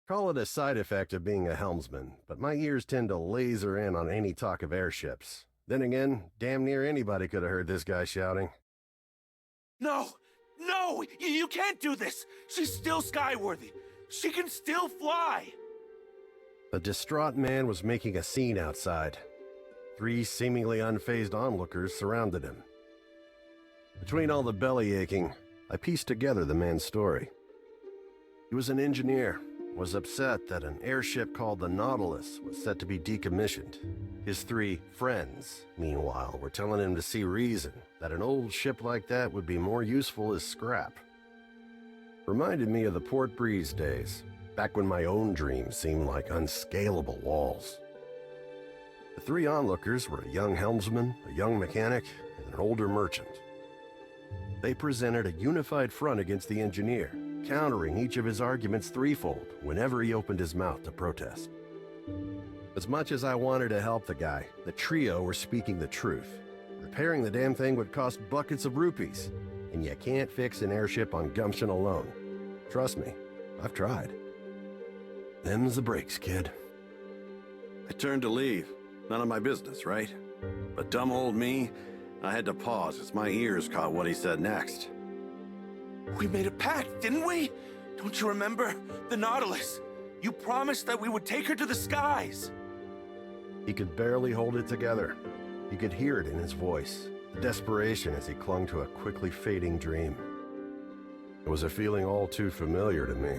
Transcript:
Call it a side effect of being a helmsman, but my ears tend to laser in on any talk of airships. Then again, damn near anybody could have heard this guy shouting. No! No! You can't do this! She's still skyworthy! She can still fly! The distraught man was making a scene outside. 3 seemingly unfazed onlookers surrounded him. Between all the belly aching, I pieced together the man's story. He was an engineer, was upset that an airship called the Nautilus was set to be decommissioned. His 3 friends, meanwhile, were telling him to see reason that an old ship like that would be more useful as scrap. Reminded me of the Port Breeze days, back when my own dreams seemed like unscalable walls. The 3 onlookers were a young helmsman, a young mechanic, and an older merchant. They presented a unified front against the engineer, countering each of his arguments threefold whenever he opened his mouth to protest. As much as I wanted to help the guy, the trio were speaking the truth. Repairing the damn thing would cost buckets of rupees, and you can't fix an airship on gumption alone. Trust me, I've tried. Them's the breaks, kid. I turned to leave. None of my business, right? But dumb old me, I had to pause as my ears caught what he said next. We made a pact, didn't we? Don't you remember? The Nautilus. You promised that we would take her to the skies. He could barely hold it together. You could hear it in his voice, the desperation as he clung to a quickly fading dream. It was a feeling all too familiar to me.